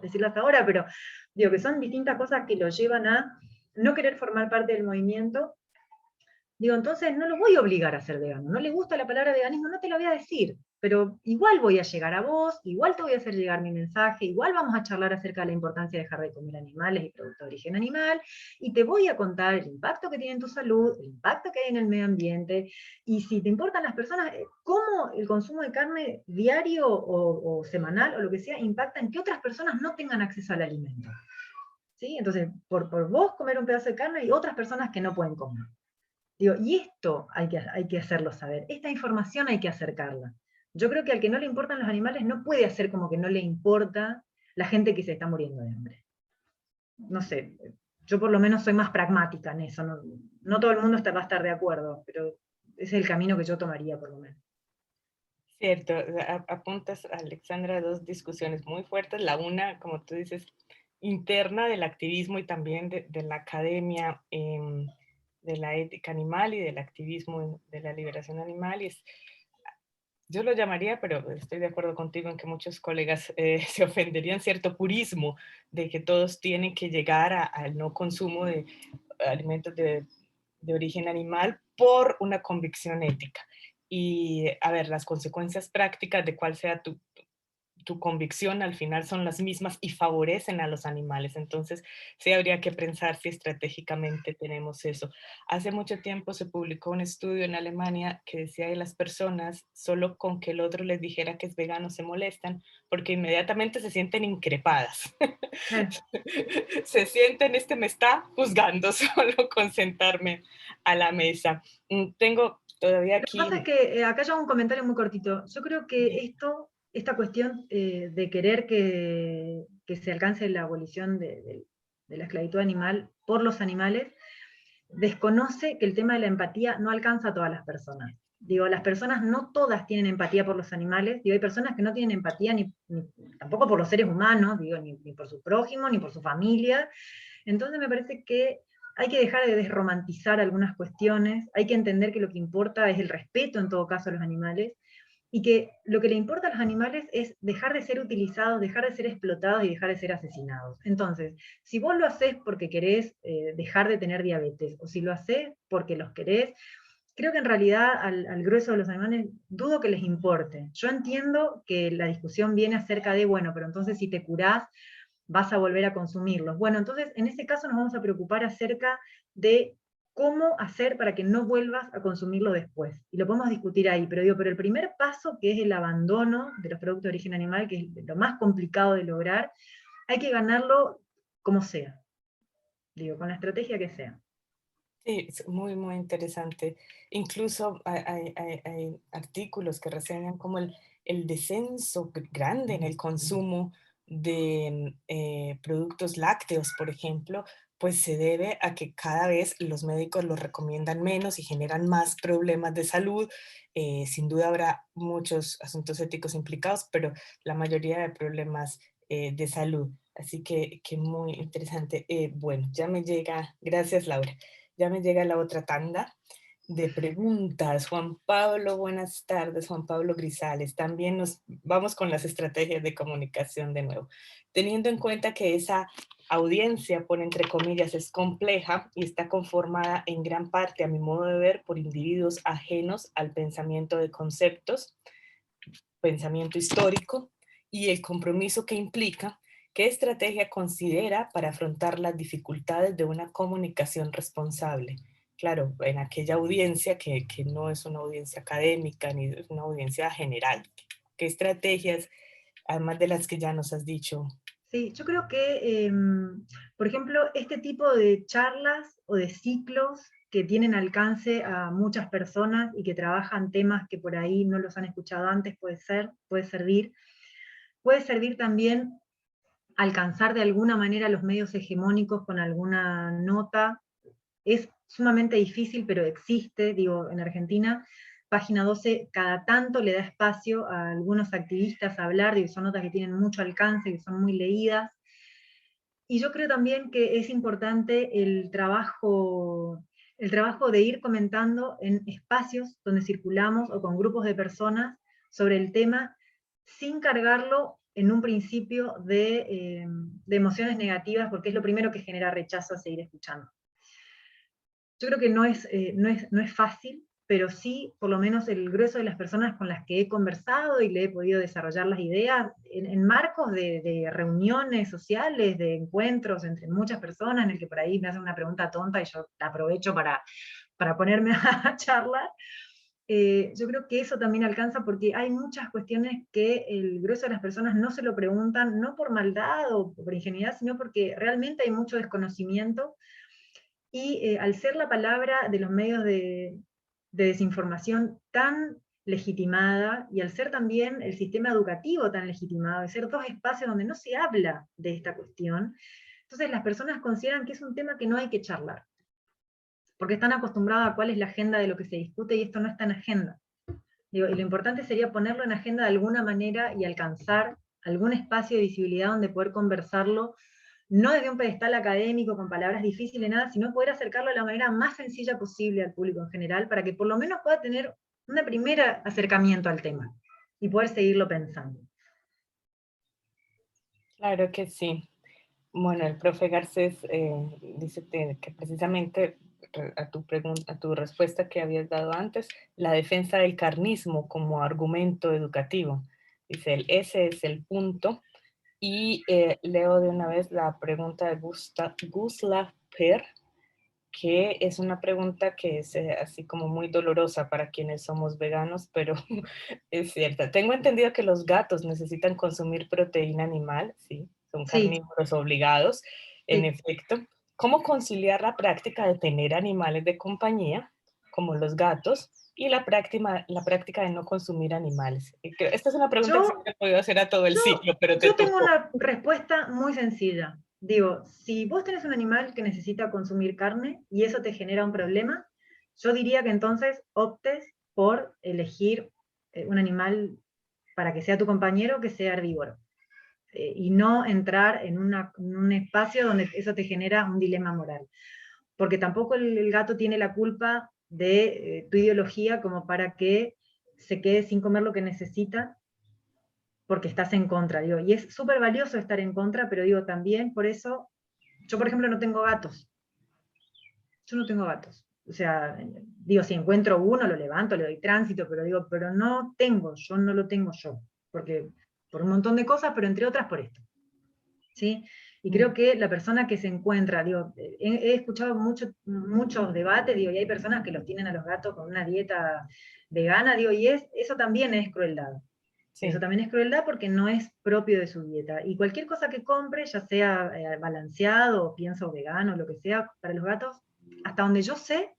decirlas ahora, pero digo que son distintas cosas que lo llevan a no querer formar parte del movimiento, Digo, entonces no lo voy a obligar a ser vegano. No le gusta la palabra veganismo, no te la voy a decir. Pero igual voy a llegar a vos, igual te voy a hacer llegar mi mensaje, igual vamos a charlar acerca de la importancia de dejar de comer animales y productos de origen animal, y te voy a contar el impacto que tiene en tu salud, el impacto que hay en el medio ambiente, y si te importan las personas, cómo el consumo de carne diario o semanal o lo que sea impacta en que otras personas no tengan acceso al alimento. ¿Sí? Entonces, por vos comer un pedazo de carne y otras personas que no pueden comer. Digo, y esto hay que hacerlo saber, esta información hay que acercarla. Yo creo que al que no le importan los animales no puede hacer como que no le importa la gente que se está muriendo de hambre. No sé, yo por lo menos soy más pragmática en eso, no, no todo el mundo va a estar de acuerdo, pero ese es el camino que yo tomaría por lo menos. Cierto, apuntas, Alexandra, dos discusiones muy fuertes. La una, como tú dices, interna del activismo y también de la academia, de la ética animal y del activismo de la liberación animal. Y es, yo lo llamaría, pero estoy de acuerdo contigo en que muchos colegas se ofenderían, cierto purismo de que todos tienen que llegar al no consumo de alimentos de origen animal por una convicción ética. Y a ver, las consecuencias prácticas de cuál sea tu convicción al final son las mismas y favorecen a los animales. Entonces, sí habría que pensar si estratégicamente tenemos eso. Hace mucho tiempo se publicó un estudio en Alemania que decía que las personas solo con que el otro les dijera que es vegano se molestan porque inmediatamente se sienten increpadas. Se sienten, este me está juzgando solo con sentarme a la mesa. Tengo todavía Lo que pasa es aquí... que acá ya un comentario muy cortito. Yo creo que esta cuestión de querer que se alcance la abolición de la esclavitud animal por los animales, desconoce que el tema de la empatía no alcanza a todas las personas. Digo, las personas no todas tienen empatía por los animales, digo, hay personas que no tienen empatía tampoco por los seres humanos, digo, ni por su prójimo, ni por su familia. Entonces me parece que hay que dejar de desromantizar algunas cuestiones, hay que entender que lo que importa es el respeto en todo caso a los animales, y que lo que le importa a los animales es dejar de ser utilizados, dejar de ser explotados y dejar de ser asesinados. Entonces, si vos lo haces porque querés dejar de tener diabetes, o si lo haces porque los querés, creo que en realidad al grueso de los animales dudo que les importe. Yo entiendo que la discusión viene acerca de, bueno, pero entonces si te curás, vas a volver a consumirlos. Bueno, entonces en ese caso nos vamos a preocupar acerca de cómo hacer para que no vuelvas a consumirlo después. Y lo podemos discutir ahí, pero digo, pero el primer paso, que es el abandono de los productos de origen animal, que es lo más complicado de lograr, hay que ganarlo como sea, digo, con la estrategia que sea. Sí, es muy, muy interesante. Incluso hay artículos que reseñan como el descenso grande en el consumo de productos lácteos, por ejemplo, pues se debe a que cada vez los médicos los recomiendan menos y generan más problemas de salud. Sin duda habrá muchos asuntos éticos implicados, pero la mayoría de problemas de salud. Así que muy interesante. Bueno, ya me llega, gracias Laura. Ya me llega la otra tanda de preguntas. Juan Pablo, buenas tardes. Juan Pablo Grisales. También nos vamos con las estrategias de comunicación de nuevo. Teniendo en cuenta que esa audiencia, por entre comillas, es compleja y está conformada en gran parte, a mi modo de ver, por individuos ajenos al pensamiento de conceptos, pensamiento histórico y el compromiso que implica, ¿qué estrategia considera para afrontar las dificultades de una comunicación responsable? Claro, en aquella audiencia que no es una audiencia académica ni es una audiencia general. ¿Qué estrategias, además de las que ya nos has dicho? Sí, yo creo que, por ejemplo, este tipo de charlas o de ciclos que tienen alcance a muchas personas y que trabajan temas que por ahí no los han escuchado antes, puede servir. Puede servir también alcanzar de alguna manera los medios hegemónicos con alguna nota. Es sumamente difícil, pero existe, digo, en Argentina, Página 12 cada tanto le da espacio a algunos activistas a hablar, digo, son notas que tienen mucho alcance, que son muy leídas. Y yo creo también que es importante el trabajo de ir comentando en espacios donde circulamos o con grupos de personas sobre el tema sin cargarlo en un principio de emociones negativas, porque es lo primero que genera rechazo a seguir escuchando. Yo creo que no es fácil, pero sí, por lo menos el grueso de las personas con las que he conversado y le he podido desarrollar las ideas en marcos de reuniones sociales, de encuentros entre muchas personas, en el que por ahí me hacen una pregunta tonta y yo la aprovecho para ponerme a charlar. Yo creo que eso también alcanza porque hay muchas cuestiones que el grueso de las personas no se lo preguntan, no por maldad o por ingenuidad, sino porque realmente hay mucho desconocimiento, y al ser la palabra de los medios de desinformación tan legitimada, y al ser también el sistema educativo tan legitimado, de ser dos espacios donde no se habla de esta cuestión, entonces las personas consideran que es un tema que no hay que charlar, porque están acostumbrados a cuál es la agenda de lo que se discute, y esto no está en agenda. Digo, y lo importante sería ponerlo en agenda de alguna manera y alcanzar algún espacio de visibilidad donde poder conversarlo, no desde un pedestal académico con palabras difíciles, nada, sino poder acercarlo de la manera más sencilla posible al público en general, para que por lo menos pueda tener un primer acercamiento al tema y poder seguirlo pensando. Claro que sí. Bueno, el profe Garcés dice que precisamente a tu pregunta, a tu respuesta que habías dado antes, la defensa del carnismo como argumento educativo. Dice él, ese es el punto. Y leo de una vez la pregunta de Gustav Per, que es una pregunta que es así como muy dolorosa para quienes somos veganos, pero es cierta. Tengo entendido que los gatos necesitan consumir proteína animal, sí, son Sí, carnívoros obligados, en sí. efecto. ¿Cómo conciliar la práctica de tener animales de compañía, como los gatos, y la práctica de no consumir animales? Esta es una pregunta que se Yo me ha podido hacer a todo el Yo, ciclo, pero te yo tengo tocó. una respuesta muy sencilla. Digo, si vos tenés un animal que necesita consumir carne y eso te genera un problema, yo diría que entonces optes por elegir un animal para que sea tu compañero, que sea herbívoro. Y no entrar en un espacio donde eso te genera un dilema moral. Porque tampoco el gato tiene la culpa de tu ideología como para que se quede sin comer lo que necesita porque estás en contra, digo, y es súper valioso estar en contra, pero digo, también por eso, yo por ejemplo no tengo gatos, yo no tengo gatos, o sea, digo, si encuentro uno, lo levanto, le doy tránsito, pero digo, pero no tengo, yo no lo tengo yo, porque por un montón de cosas, pero entre otras por esto, ¿sí? Y creo que la persona que se encuentra, digo, he escuchado muchos debates, digo, y hay personas que los tienen a los gatos con una dieta vegana, digo, y eso también es crueldad. Eso Sí. también es crueldad porque no es propio de su dieta. Y cualquier cosa que compre, ya sea balanceado o pienso vegano, lo que sea, para los gatos, hasta donde yo sé,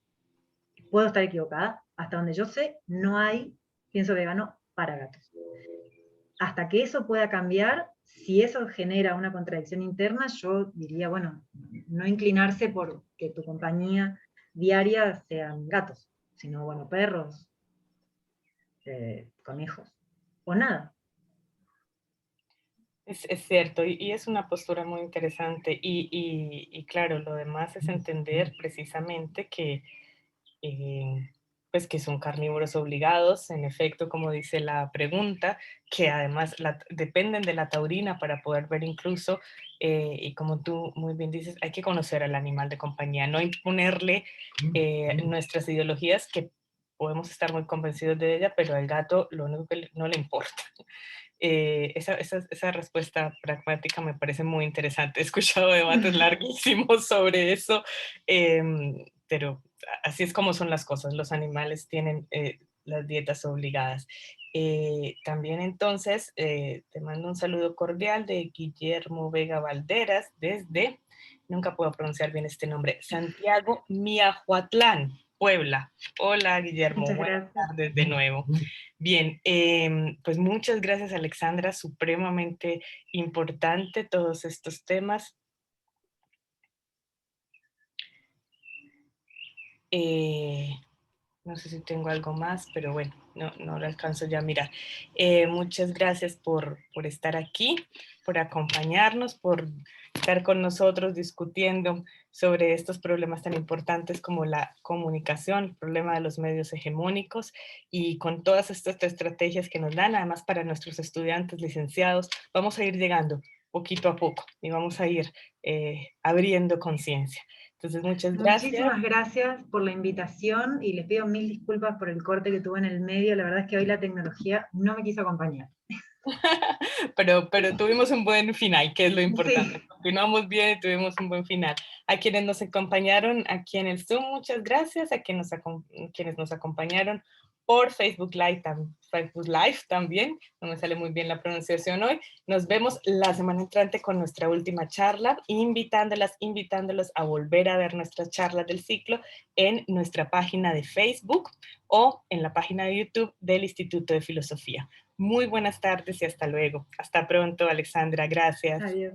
puedo estar equivocada, hasta donde yo sé, no hay pienso vegano para gatos. Hasta que eso pueda cambiar, si eso genera una contradicción interna, yo diría, bueno, no inclinarse por que tu compañía diaria sean gatos, sino, bueno, perros, conejos, o nada. Es cierto, y es una postura muy interesante. Y claro, lo demás es entender precisamente que, eh, pues que son carnívoros obligados, en efecto, como dice la pregunta, que además dependen de la taurina para poder ver incluso, y como tú muy bien dices, hay que conocer al animal de compañía, no imponerle nuestras ideologías que podemos estar muy convencidos de ella, pero al gato lo único que no le importa. Esa respuesta pragmática me parece muy interesante. He escuchado debates larguísimos sobre eso, pero así es como son las cosas. Los animales tienen las dietas obligadas. También entonces te mando un saludo cordial de Guillermo Vega Valderas desde, nunca puedo pronunciar bien este nombre, Santiago Miahuatlán, Puebla. Hola Guillermo, Muchas buenas gracias. tardes de nuevo. Bien, pues muchas gracias Alexandra, supremamente importante todos estos temas. Eh, no sé si tengo algo más, pero bueno, no lo alcanzo ya a mirar. Muchas gracias por estar aquí, por acompañarnos, por estar con nosotros discutiendo sobre estos problemas tan importantes como la comunicación, el problema de los medios hegemónicos, y con todas estas estrategias que nos dan, además para nuestros estudiantes licenciados, vamos a ir llegando poquito a poco y vamos a ir abriendo conciencia. Entonces, muchas gracias. Muchísimas gracias por la invitación y les pido mil disculpas por el corte que tuve en el medio. La verdad es que hoy la tecnología no me quiso acompañar. pero tuvimos un buen final, que es lo importante. Sí. Continuamos bien y tuvimos un buen final. A quienes nos acompañaron aquí en el Zoom, muchas gracias. A quienes nos acompañaron por Facebook Live también. No me sale muy bien la pronunciación hoy. Nos vemos la semana entrante con nuestra última charla, invitándolos a volver a ver nuestras charlas del ciclo en nuestra página de Facebook o en la página de YouTube del Instituto de Filosofía. Muy buenas tardes y hasta luego. Hasta pronto, Alexandra. Gracias. Adiós.